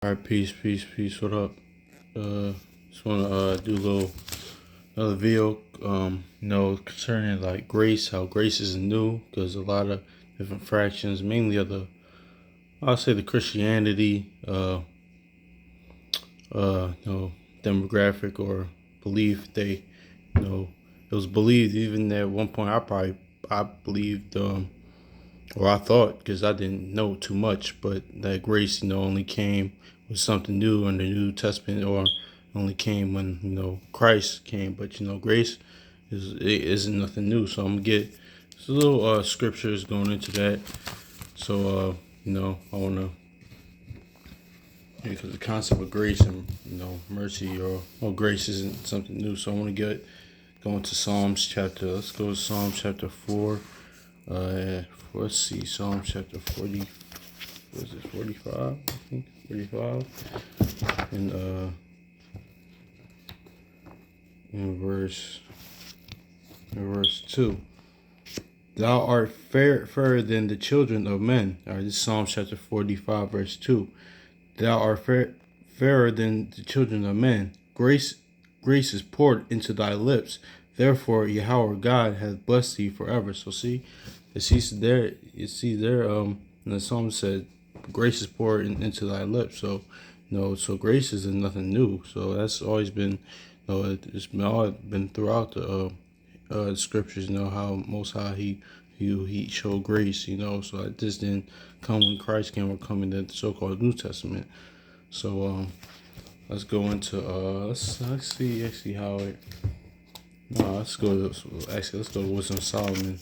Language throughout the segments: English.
All right, peace, peace, peace. What up? Just want to do a little another video. Concerning like grace, how grace is new, because a lot of different fractions, mainly of I'll say the Christianity, demographic or belief. It was believed even at one point. I believed, or I thought, because I didn't know too much, but that grace, only came with something new in the New Testament, or only came when Christ came. But grace isn't nothing new. So I'm gonna get just a little scriptures going into that. So I wanna, because the concept of grace and mercy, or grace isn't something new. So I want to go into Psalms chapter. Let's go to Psalms chapter 4. Let's see, Psalm chapter 40. Was it 45? I think 45. And in verse 2. Thou art fairer than the children of men. All right, this is Psalm chapter 45, verse 2. Thou art fairer than the children of men. Grace is poured into thy lips. Therefore, Yahweh God hath blessed thee forever. So see, and the psalm said, grace is poured into thy lips. So, so grace is nothing new. So that's always been, it's been throughout the scriptures. How Most High he showed grace. So it just didn't come when Christ came, or come in the so-called New Testament. So let's go into let's see how it. No, let's go to Wisdom of Solomon.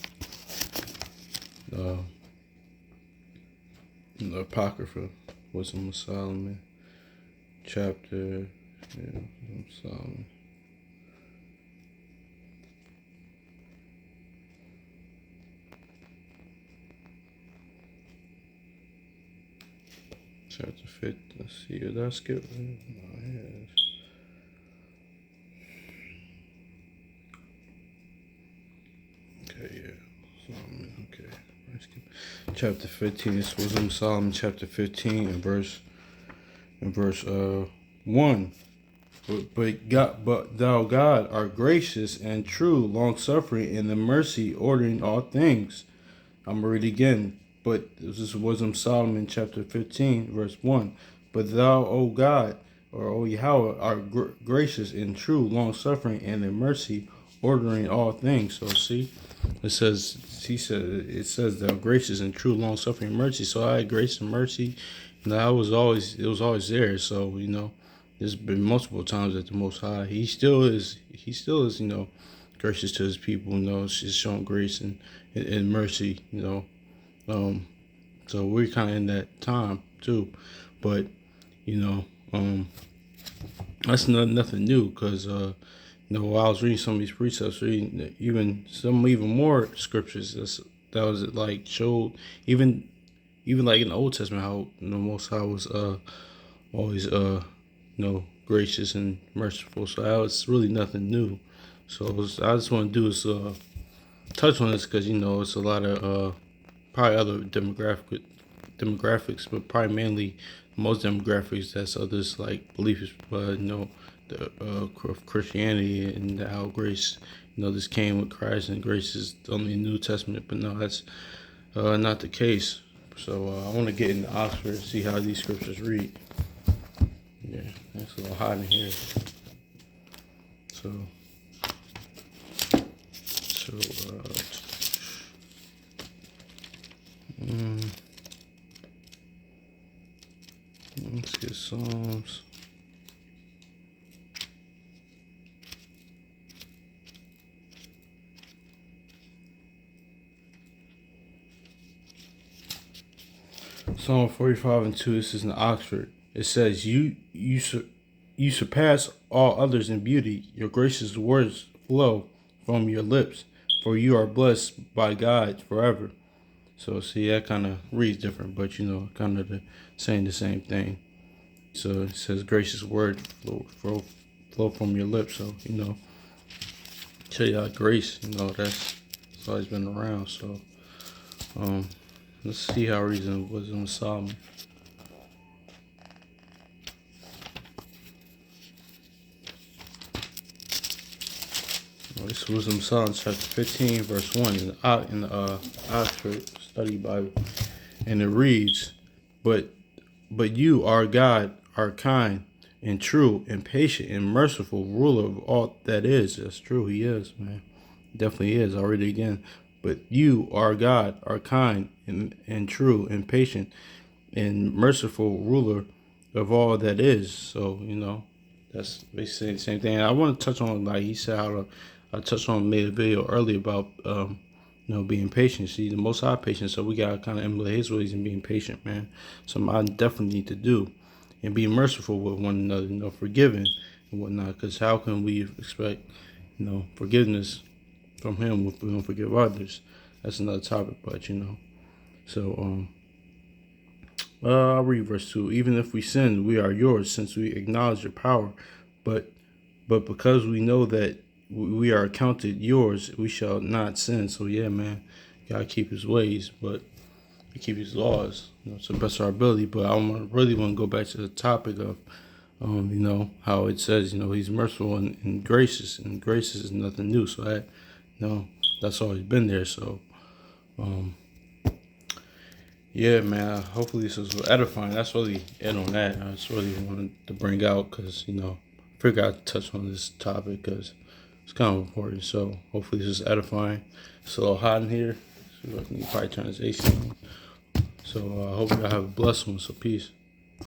The Apocrypha, Wisdom of Solomon, chapter, Wisdom of Solomon. Chapter 5. Let's see, did I skip? No, okay, yeah. Solomon, okay. Chapter 15. This Wisdom of Solomon, chapter 15, and verse 1. But thou God art gracious and true, long suffering, and the mercy, ordering all things. I'm gonna read it again. But this is Wisdom of Solomon, chapter 15, verse 1. But thou, O God, or O Yahweh, art gracious and true, long suffering, and in mercy, ordering all things. So see, it says thou gracious and true, long suffering, and mercy. So I had grace and mercy, and it was always there. So there's been multiple times that the Most High, he still is, gracious to his people. She's showing grace and mercy. So we're kind of in that time too, but that's nothing new, because while I was reading some of these precepts, reading even more scriptures that was like showed even like in the Old Testament, how the Most High was always gracious and merciful. So it's really nothing new. So I just want to do is touch on this, because it's a lot of probably other demographics, but probably mainly most demographics that's others like beliefs, the of Christianity, and how grace, this came with Christ, and grace is only in the New Testament. But no, that's not the case. So I want to get into Oxford and see how these scriptures read. Yeah, it's a little hot in here. So let's get Psalms. Psalm 45 and 2. This is in Oxford. It says, You surpass all others in beauty. Your gracious words flow from your lips, for you are blessed by God forever. So see, that kind of reads different, but kind of saying the same thing. So it says, gracious word flow from your lips. So tell you how grace, that's always been around. So let's see how reason was in Solomon. This was Psalm chapter 15, verse 1 in the Oxford Study Bible. And it reads, But you, our God, are kind and true and patient and merciful, ruler of all that is. That's true, he is, man. Definitely is. I'll read it again. But you, our God, are kind and true and patient and merciful, ruler of all that is. So, that's basically the same thing. I want to touch on, like he said, I touched on, made a video earlier about, being patient. See, the Most High patient, so we got to kind of emulate his ways and being patient, man. Something I definitely need to do. And be merciful with one another, forgiving and whatnot. Because how can we expect, forgiveness from him if we don't forgive others? That's another topic, but, So, I'll read verse 2. Even if we sin, we are yours, since we acknowledge your power. But because we know that we are accounted yours, we shall not sin. So, yeah, man, gotta keep his ways, but keep his laws, to the best of our ability. But I really want to go back to the topic of, how it says, he's merciful and gracious, and gracious is nothing new. So that, that's always been there. So, yeah, man, hopefully this was edifying. That's really it on that. I just really wanted to bring out because, I figured I'd touch on this topic because it's kind of important. So hopefully this is edifying. It's a little hot in here. So I can probably turn this AC on. So I hope y'all have a blessed one. So peace.